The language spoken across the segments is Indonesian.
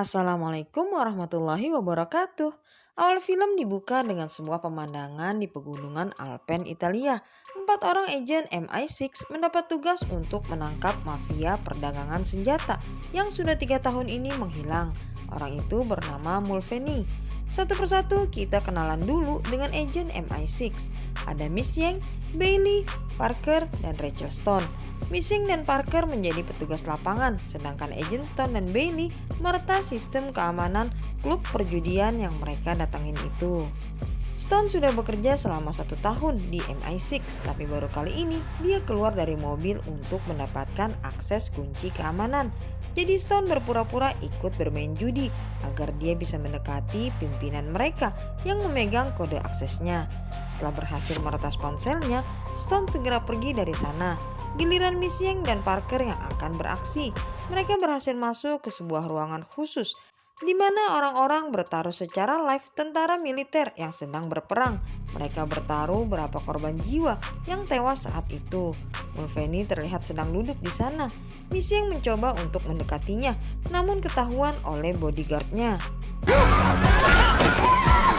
Assalamualaikum warahmatullahi wabarakatuh. Awal film dibuka dengan sebuah pemandangan di pegunungan Alpen, Italia. 4 orang agen MI6 mendapat tugas untuk menangkap mafia perdagangan senjata yang sudah 3 tahun ini menghilang. Orang itu bernama Mulvaney. Satu persatu kita kenalan dulu dengan agen MI6. Ada Miss Yang, Bailey, Parker, dan Rachel Stone. Miss Yang dan Parker menjadi petugas lapangan, sedangkan Agent Stone dan Bailey meretas sistem keamanan klub perjudian yang mereka datangin itu. Stone sudah bekerja selama 1 tahun di MI6, tapi baru kali ini dia keluar dari mobil untuk mendapatkan akses kunci keamanan. Jadi Stone berpura-pura ikut bermain judi agar dia bisa mendekati pimpinan mereka yang memegang kode aksesnya. Setelah berhasil meretas ponselnya, Stone segera pergi dari sana. Giliran Miss Yang dan Parker yang akan beraksi. Mereka berhasil masuk ke sebuah ruangan khusus di mana orang-orang bertaruh secara live tentara militer yang sedang berperang. Mereka bertaruh berapa korban jiwa yang tewas saat itu. Mulvaney terlihat sedang duduk di sana. Miss Yang mencoba untuk mendekatinya, namun ketahuan oleh bodyguardnya.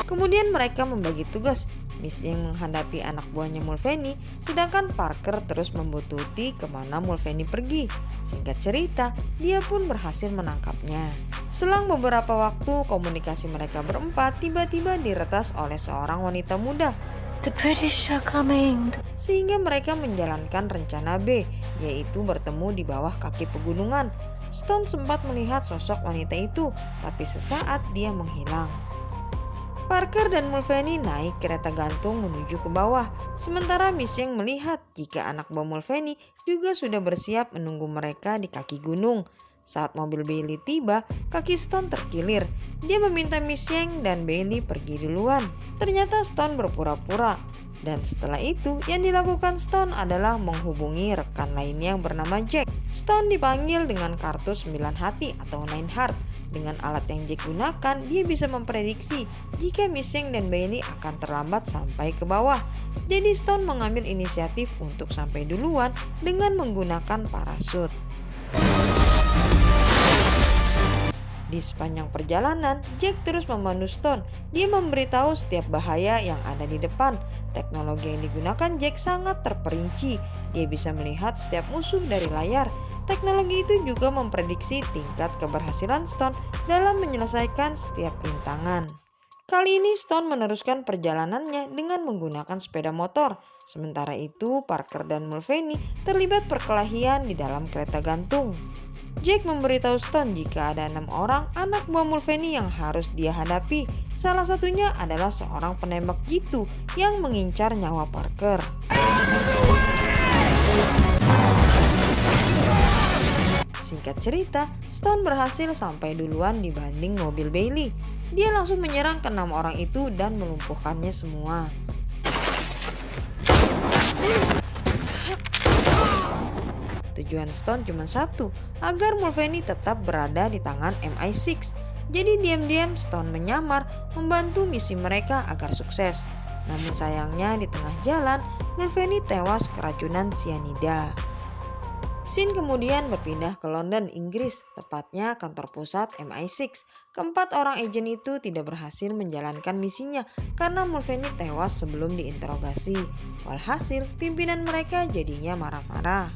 Kemudian mereka membagi tugas. Miss Yang menghadapi anak buahnya Mulvaney, sedangkan Parker terus membuntuti kemana Mulvaney pergi. Singkat cerita, dia pun berhasil menangkapnya. Selang beberapa waktu, komunikasi mereka berempat tiba-tiba diretas oleh seorang wanita muda. The British are coming. Sehingga mereka menjalankan rencana B, yaitu bertemu di bawah kaki pegunungan. Stone sempat melihat sosok wanita itu, tapi sesaat dia menghilang. Parker dan Mulvaney naik kereta gantung menuju ke bawah, sementara Miss Yang melihat jika anak buah Mulvaney juga sudah bersiap menunggu mereka di kaki gunung. Saat mobil Bailey tiba, kaki Stone terkilir. Dia meminta Miss Yang dan Bailey pergi duluan. Ternyata Stone berpura-pura. Dan setelah itu, yang dilakukan Stone adalah menghubungi rekan lainnya yang bernama Jack. Stone dipanggil dengan kartu 9 hati atau 9 heart. Dengan alat yang Jack gunakan, dia bisa memprediksi jika Miss Yang dan Bailey akan terlambat sampai ke bawah. Jadi Stone mengambil inisiatif untuk sampai duluan dengan menggunakan parasut. Di sepanjang perjalanan, Jack terus memandu Stone. Dia memberitahu setiap bahaya yang ada di depan. Teknologi yang digunakan Jack sangat terperinci. Dia bisa melihat setiap musuh dari layar. Teknologi itu juga memprediksi tingkat keberhasilan Stone dalam menyelesaikan setiap rintangan. Kali ini Stone meneruskan perjalanannya dengan menggunakan sepeda motor. Sementara itu, Parker dan Mulvaney terlibat perkelahian di dalam kereta gantung. Jack memberitahu Stone jika ada 6 orang anak buah Mulvaney yang harus dia hadapi. Salah satunya adalah seorang penembak jitu yang mengincar nyawa Parker. Singkat cerita, Stone berhasil sampai duluan dibanding mobil Bailey. Dia langsung menyerang ke 6 orang itu dan melumpuhkannya semua. Tujuan Stone cuma satu, agar Mulvaney tetap berada di tangan MI6. Jadi diam-diam Stone menyamar membantu misi mereka agar sukses. Namun sayangnya di tengah jalan, Mulvaney tewas keracunan sianida. Scene kemudian berpindah ke London, Inggris, tepatnya kantor pusat MI6. Keempat orang agen itu tidak berhasil menjalankan misinya karena Mulvaney tewas sebelum diinterogasi. Walhasil, pimpinan mereka jadinya marah-marah.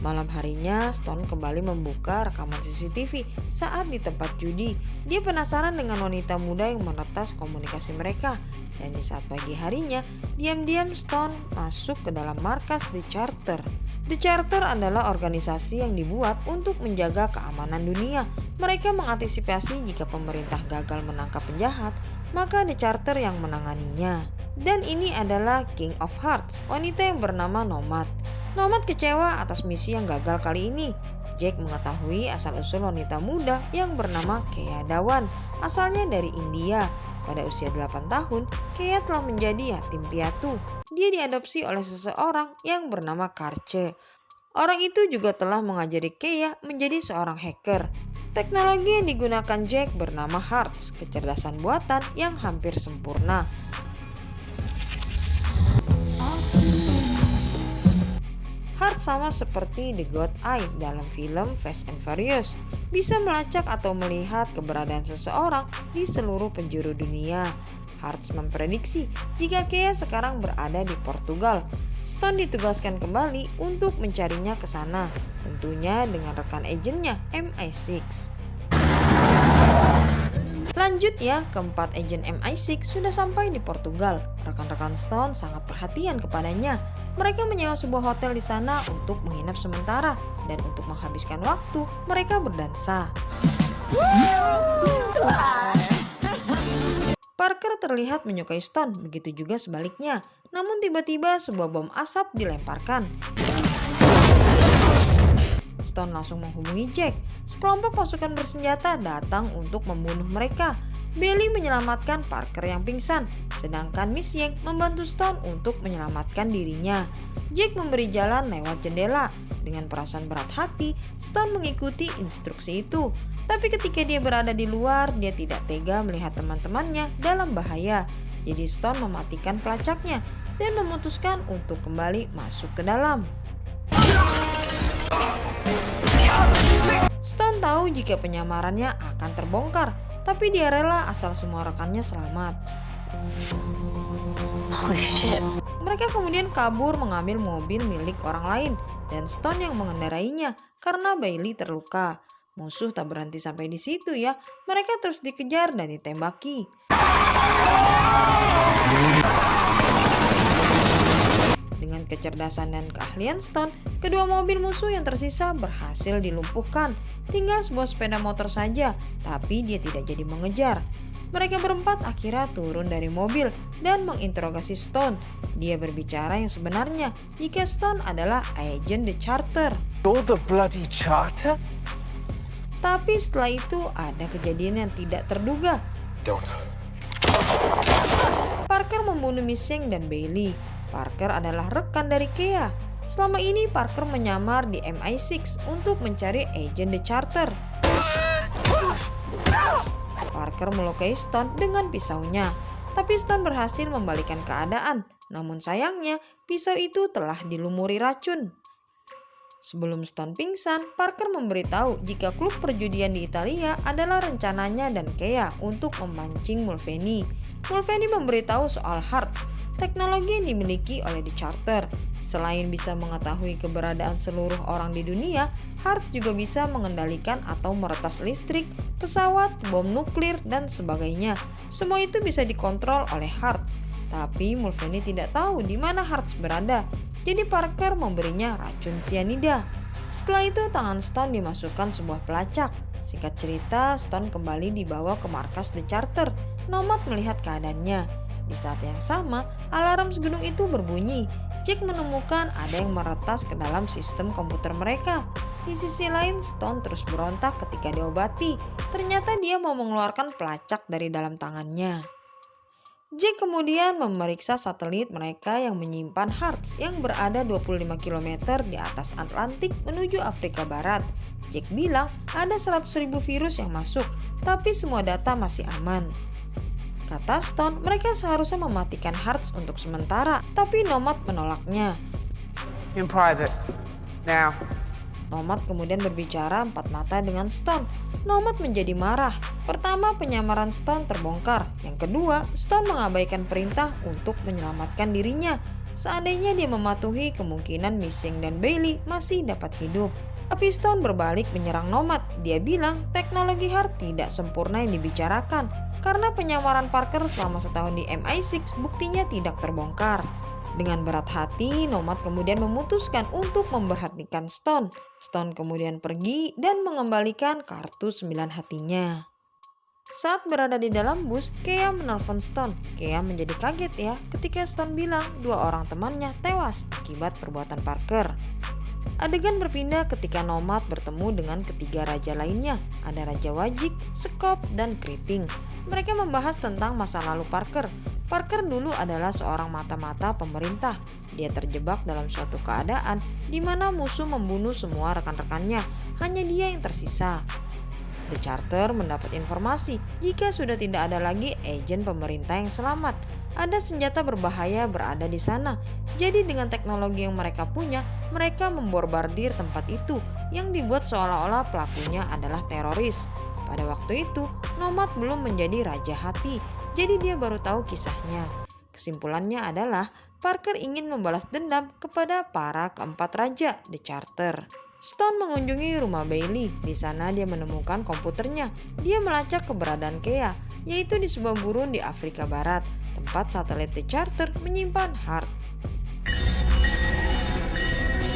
Malam harinya, Stone kembali membuka rekaman CCTV saat di tempat judi. Dia penasaran dengan wanita muda yang meretas komunikasi mereka. Dan di saat pagi harinya, diam-diam Stone masuk ke dalam markas The Charter. The Charter adalah organisasi yang dibuat untuk menjaga keamanan dunia. Mereka mengantisipasi jika pemerintah gagal menangkap penjahat, maka The Charter yang menanganinya. Dan ini adalah King of Hearts, wanita yang bernama Nomad. Nomad kecewa atas misi yang gagal kali ini. Jack mengetahui asal-usul wanita muda yang bernama Kea Dhawan, asalnya dari India. Pada usia 8 tahun, Kea telah menjadi yatim piatu. Dia diadopsi oleh seseorang yang bernama Karche. Orang itu juga telah mengajari Kea menjadi seorang hacker. Teknologi yang digunakan Jack bernama Hearts, kecerdasan buatan yang hampir sempurna. Hart sama seperti The God Eyes dalam film Fast and Furious, bisa melacak atau melihat keberadaan seseorang di seluruh penjuru dunia. Hart memprediksi jika Kea sekarang berada di Portugal, Stone ditugaskan kembali untuk mencarinya ke sana, tentunya dengan rekan agennya MI6. Lanjut ya, keempat agen MI6 sudah sampai di Portugal. Rekan-rekan Stone sangat perhatian kepadanya. Mereka menyewa sebuah hotel di sana untuk menginap sementara, dan untuk menghabiskan waktu, mereka berdansa. Parker terlihat menyukai Stone, begitu juga sebaliknya. Namun tiba-tiba sebuah bom asap dilemparkan. Stone langsung menghubungi Jack. Sekelompok pasukan bersenjata datang untuk membunuh mereka. Bailey menyelamatkan Parker yang pingsan, sedangkan Miss Yang membantu Stone untuk menyelamatkan dirinya. Jack memberi jalan lewat jendela. Dengan perasaan berat hati, Stone mengikuti instruksi itu. Tapi ketika dia berada di luar, dia tidak tega melihat teman-temannya dalam bahaya. Jadi Stone mematikan pelacaknya dan memutuskan untuk kembali masuk ke dalam. Stone tahu jika penyamarannya akan terbongkar, tapi dia rela asal semua rekannya selamat. Holy shit. Mereka kemudian kabur mengambil mobil milik orang lain dan Stone yang mengendarainya karena Bailey terluka. Musuh tak berhenti sampai di situ ya, mereka terus dikejar dan ditembaki. Dengan kecerdasan dan keahlian Stone, kedua mobil musuh yang tersisa berhasil dilumpuhkan. Tinggal sebuah sepeda motor saja, tapi dia tidak jadi mengejar. Mereka berempat akhirnya turun dari mobil dan menginterogasi Stone. Dia berbicara yang sebenarnya jika Stone adalah agen The Charter. You're the bloody Charter? Tapi setelah itu ada kejadian yang tidak terduga. Don't. Parker membunuh Miss Yang dan Bailey. Parker adalah rekan dari Kea. Selama ini Parker menyamar di MI6 untuk mencari agen The Charter. Parker melukai Stone dengan pisaunya, tapi Stone berhasil membalikan keadaan. Namun sayangnya, pisau itu telah dilumuri racun. Sebelum Stone pingsan, Parker memberitahu jika klub perjudian di Italia adalah rencananya dan Kea untuk memancing Mulvaney. Mulvaney memberitahu soal Hearts, teknologi yang dimiliki oleh The Charter. Selain bisa mengetahui keberadaan seluruh orang di dunia, Hearts juga bisa mengendalikan atau meretas listrik, pesawat, bom nuklir, dan sebagainya. Semua itu bisa dikontrol oleh Hearts. Tapi Mulvaney tidak tahu di mana Hearts berada. Jadi Parker memberinya racun sianida. Setelah itu tangan Stone dimasukkan sebuah pelacak. Singkat cerita, Stone kembali dibawa ke markas The Charter. Nomad melihat keadaannya. Di saat yang sama, alarm gunung itu berbunyi. Jack menemukan ada yang meretas ke dalam sistem komputer mereka. Di sisi lain, Stone terus berontak ketika diobati. Ternyata dia mau mengeluarkan pelacak dari dalam tangannya. Jack kemudian memeriksa satelit mereka yang menyimpan Hearts yang berada 25 km di atas Atlantik menuju Afrika Barat. Jack bilang ada 100.000 virus yang masuk, tapi semua data masih aman. Kata Stone, mereka seharusnya mematikan Hearts untuk sementara, tapi Nomad menolaknya. In private. Now. Nomad kemudian berbicara empat mata dengan Stone. Nomad menjadi marah. Pertama, penyamaran Stone terbongkar. Yang kedua, Stone mengabaikan perintah untuk menyelamatkan dirinya. Seandainya dia mematuhi, kemungkinan Miss Yang dan Bailey masih dapat hidup. Tapi Stone berbalik menyerang Nomad. Dia bilang teknologi Heart tidak sempurna yang dibicarakan. Karena penyamaran Parker selama setahun di MI6 buktinya tidak terbongkar. Dengan berat hati, Nomad kemudian memutuskan untuk memberhentikan Stone. Stone kemudian pergi dan mengembalikan kartu 9 hatinya. Saat berada di dalam bus, Kea menelpon Stone. Kea menjadi kaget ya ketika Stone bilang 2 orang temannya tewas akibat perbuatan Parker. Adegan berpindah ketika Nomad bertemu dengan ketiga raja lainnya. Ada Raja Wajik, Skop, dan Kriting. Mereka membahas tentang masa lalu Parker. Parker dulu adalah seorang mata-mata pemerintah. Dia terjebak dalam suatu keadaan di mana musuh membunuh semua rekan-rekannya. Hanya dia yang tersisa. The Charter mendapat informasi jika sudah tidak ada lagi agen pemerintah yang selamat. ada senjata berbahaya berada di sana. Jadi dengan teknologi yang mereka punya, mereka memborbardir tempat itu yang dibuat seolah-olah pelakunya adalah teroris. Pada waktu itu, Nomad belum menjadi Raja Hati, jadi dia baru tahu kisahnya. Kesimpulannya adalah Parker ingin membalas dendam kepada para keempat raja, The Charter. Stone mengunjungi rumah Bailey. Di sana dia menemukan komputernya. Dia melacak keberadaan Kea, yaitu di sebuah gurun di Afrika Barat, tempat satelit The Charter menyimpan Hart.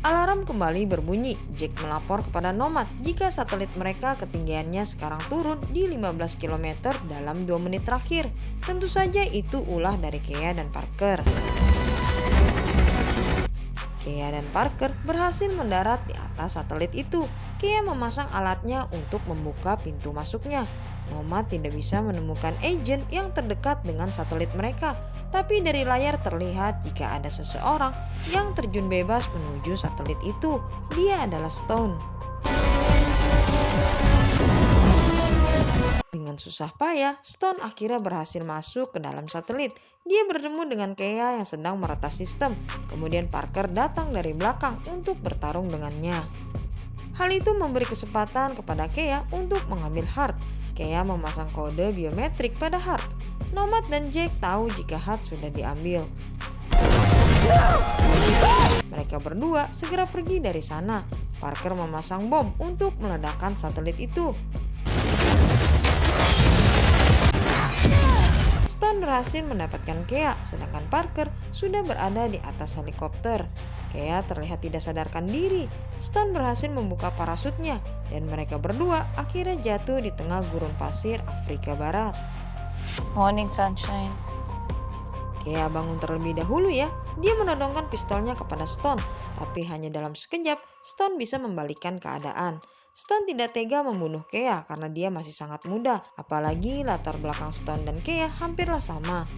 Alarm kembali berbunyi. Jack melapor kepada Nomad jika satelit mereka ketinggiannya sekarang turun di 15 km dalam 2 menit terakhir. Tentu saja itu ulah dari Kea dan Parker. Kea dan Parker berhasil mendarat di atas satelit itu. Kea memasang alatnya untuk membuka pintu masuknya. Nomad tidak bisa menemukan agen yang terdekat dengan satelit mereka. Tapi dari layar terlihat jika ada seseorang yang terjun bebas menuju satelit itu. Dia adalah Stone. Dengan susah payah, Stone akhirnya berhasil masuk ke dalam satelit. Dia bertemu dengan Kea yang sedang meretas sistem. Kemudian Parker datang dari belakang untuk bertarung dengannya. Hal itu memberi kesempatan kepada Kea untuk mengambil Hart. Kea memasang kode biometrik pada Hart. Nomad dan Jack tahu jika Hart sudah diambil. Mereka berdua segera pergi dari sana. Parker memasang bom untuk meledakkan satelit itu. Stone berhasil mendapatkan Kea, sedangkan Parker sudah berada di atas helikopter. Kea terlihat tidak sadarkan diri. Stone berhasil membuka parasutnya dan mereka berdua akhirnya jatuh di tengah gurun pasir Afrika Barat. Morning, sunshine. Kea bangun terlebih dahulu ya. Dia menodongkan pistolnya kepada Stone, tapi hanya dalam sekejap Stone bisa membalikkan keadaan. Stone tidak tega membunuh Kea karena dia masih sangat muda, apalagi latar belakang Stone dan Kea hampirlah sama.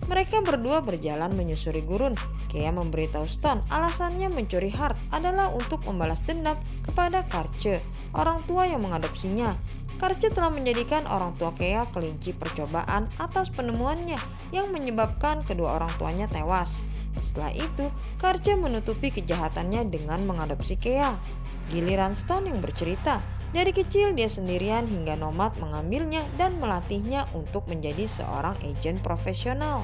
Mereka berdua berjalan menyusuri gurun. Kea memberitahu Stone alasannya mencuri Hart adalah untuk membalas dendam kepada Karce, orang tua yang mengadopsinya. Karce telah menjadikan orang tua Kea kelinci percobaan atas penemuannya yang menyebabkan kedua orang tuanya tewas. Setelah itu, Karce menutupi kejahatannya dengan mengadopsi Kea. Giliran Stone yang bercerita, dari kecil dia sendirian hingga Nomad mengambilnya dan melatihnya untuk menjadi seorang agen profesional.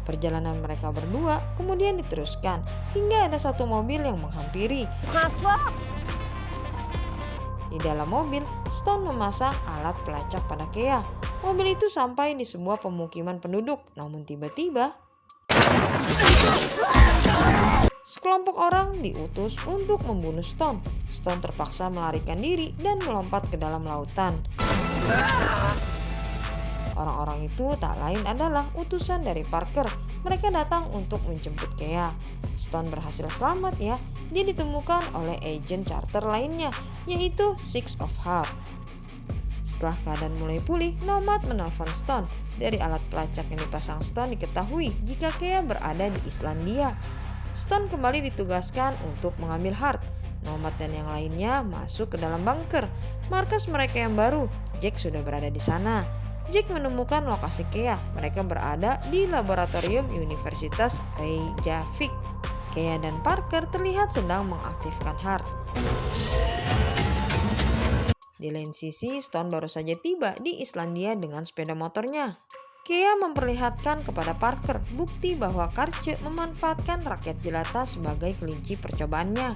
Perjalanan mereka berdua kemudian diteruskan hingga ada satu mobil yang menghampiri. Di dalam mobil, Stone memasang alat pelacak pada Kea. Mobil itu sampai di sebuah pemukiman penduduk, namun tiba-tiba sekelompok orang diutus untuk membunuh Stone. Stone terpaksa melarikan diri dan melompat ke dalam lautan. Orang-orang itu tak lain adalah utusan dari Parker. Mereka datang untuk menjemput Kea. Stone berhasil selamat ya. Dia ditemukan oleh agen charter lainnya, yaitu Six of Hearts. Setelah keadaan mulai pulih, Nomad menelpon Stone. Dari alat pelacak yang dipasang Stone diketahui jika Kea berada di Islandia. Stone kembali ditugaskan untuk mengambil Hart. Nomad dan yang lainnya masuk ke dalam bunker. Markas mereka yang baru, Jack sudah berada di sana. Jack menemukan lokasi Kea. Mereka berada di laboratorium Universitas Reykjavik. Kea dan Parker terlihat sedang mengaktifkan Hart. Di lain sisi, Stone baru saja tiba di Islandia dengan sepeda motornya. Kea memperlihatkan kepada Parker bukti bahwa Karce memanfaatkan rakyat jelata sebagai kelinci percobaannya.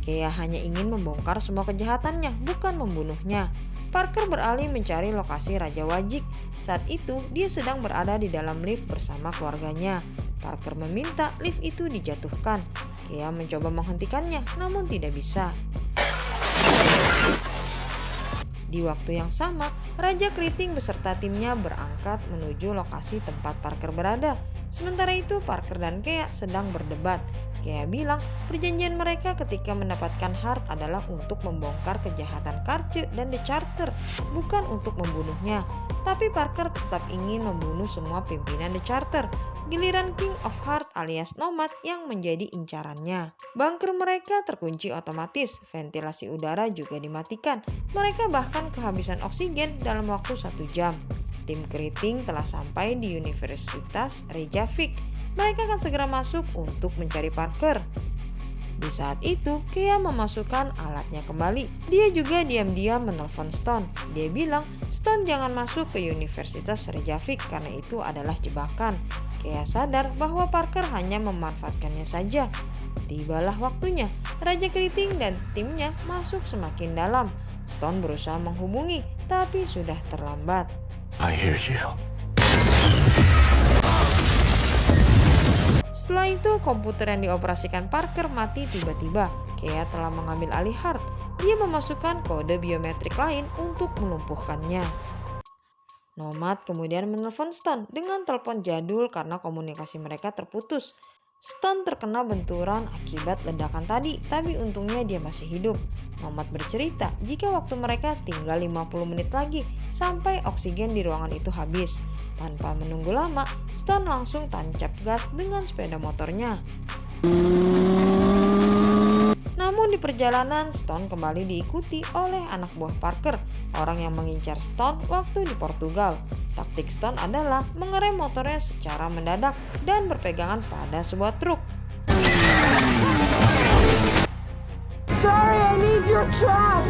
Kea hanya ingin membongkar semua kejahatannya, bukan membunuhnya. Parker beralih mencari lokasi Raja Wajik. Saat itu, dia sedang berada di dalam lift bersama keluarganya. Parker meminta lift itu dijatuhkan. Kea mencoba menghentikannya, namun tidak bisa. Di waktu yang sama, Raja Keriting beserta timnya berangkat menuju lokasi tempat Parker berada. Sementara itu, Parker dan Kea sedang berdebat. Kea bilang perjanjian mereka ketika mendapatkan Hart adalah untuk membongkar kejahatan Karce dan The Charter, bukan untuk membunuhnya. Tapi Parker tetap ingin membunuh semua pimpinan The Charter. Giliran King of Heart alias Nomad yang menjadi incarannya. Bunker mereka terkunci otomatis, ventilasi udara juga dimatikan. Mereka bahkan kehabisan oksigen dalam waktu 1 jam. Tim keriting telah sampai di Universitas Reykjavik. Mereka akan segera masuk untuk mencari Parker. Di saat itu, Kea memasukkan alatnya kembali. Dia juga diam-diam menelpon Stone. Dia bilang Stone jangan masuk ke Universitas Reykjavik karena itu adalah jebakan. Kea sadar bahwa Parker hanya memanfaatkannya saja. Tibalah waktunya, Raja Keriting dan timnya masuk semakin dalam. Stone berusaha menghubungi, tapi sudah terlambat. I hear you. Setelah itu, komputer yang dioperasikan Parker mati tiba-tiba. Kea telah mengambil alih Hart. Dia memasukkan kode biometrik lain untuk melumpuhkannya. Nomad kemudian menelpon Stone dengan telepon jadul karena komunikasi mereka terputus. Stone terkena benturan akibat ledakan tadi, tapi untungnya dia masih hidup. Nomad bercerita jika waktu mereka tinggal 50 menit lagi sampai oksigen di ruangan itu habis. Tanpa menunggu lama, Stone langsung tancap gas dengan sepeda motornya. Namun di perjalanan, Stone kembali diikuti oleh anak buah Parker, orang yang mengincar Stone waktu di Portugal. Taktik Stone adalah mengerem motornya secara mendadak dan berpegangan pada sebuah truk. Sorry, I need your truck.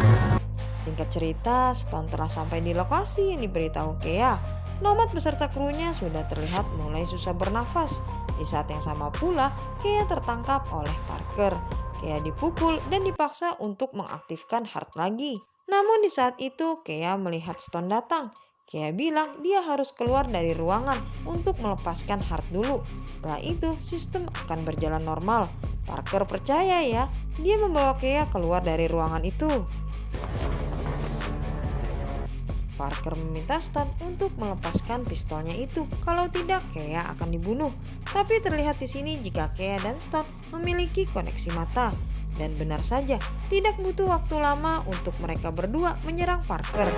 Singkat cerita, Stone telah sampai di lokasi yang diberitahu Kea. Nomad beserta krunya sudah terlihat mulai susah bernafas. Di saat yang sama pula, Kea tertangkap oleh Parker. Kea dipukul dan dipaksa untuk mengaktifkan Hart lagi. Namun di saat itu, Kea melihat Stone datang. Kea bilang dia harus keluar dari ruangan untuk melepaskan Hart dulu. Setelah itu, sistem akan berjalan normal. Parker percaya ya, dia membawa Kea keluar dari ruangan itu. Parker meminta Stone untuk melepaskan pistolnya itu. Kalau tidak, Kea akan dibunuh. Tapi terlihat di sini jika Kea dan Stone memiliki koneksi mata. Dan benar saja, tidak butuh waktu lama untuk mereka berdua menyerang Parker.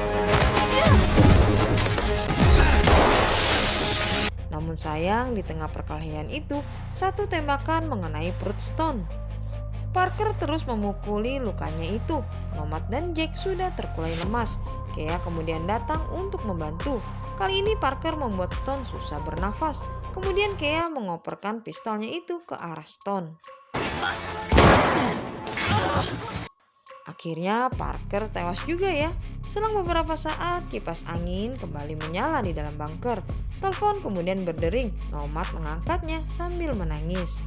Namun sayang, di tengah perkelahian itu, satu tembakan mengenai perut Stone. Parker terus memukuli lukanya itu. Nomad dan Jack sudah terkulai lemas. Kea kemudian datang untuk membantu. Kali ini Parker membuat Stone susah bernafas. Kemudian Kea mengoperkan pistolnya itu ke arah Stone. Akhirnya Parker tewas juga ya. Selang beberapa saat, kipas angin kembali menyala di dalam bunker. Telepon kemudian berdering. Nomad mengangkatnya sambil menangis.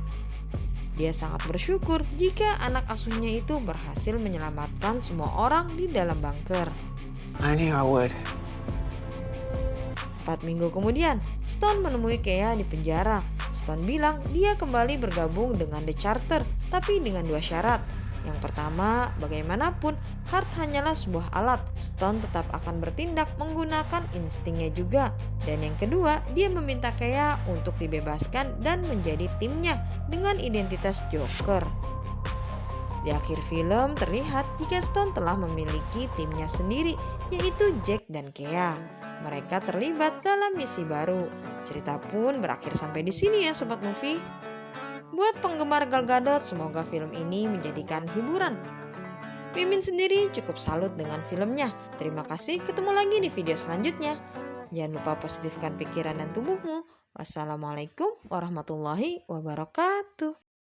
Dia sangat bersyukur jika anak asuhnya itu berhasil menyelamatkan semua orang di dalam bunker. I knew I would. 4 minggu kemudian, Stone menemui Kea di penjara. Stone bilang dia kembali bergabung dengan The Charter, tapi dengan 2 syarat. Yang pertama, bagaimanapun, Hart hanyalah sebuah alat. Stone tetap akan bertindak menggunakan instingnya juga. Dan yang kedua, dia meminta Kea untuk dibebaskan dan menjadi timnya dengan identitas Joker. Di akhir film terlihat jika Stone telah memiliki timnya sendiri, yaitu Jack dan Kea. Mereka terlibat dalam misi baru. Cerita pun berakhir sampai di sini ya Sobat Movie. Buat penggemar Gal Gadot, semoga film ini menjadikan hiburan. Mimin sendiri cukup salut dengan filmnya. Terima kasih, ketemu lagi di video selanjutnya. Jangan lupa positifkan pikiran dan tubuhmu. Wassalamualaikum warahmatullahi wabarakatuh.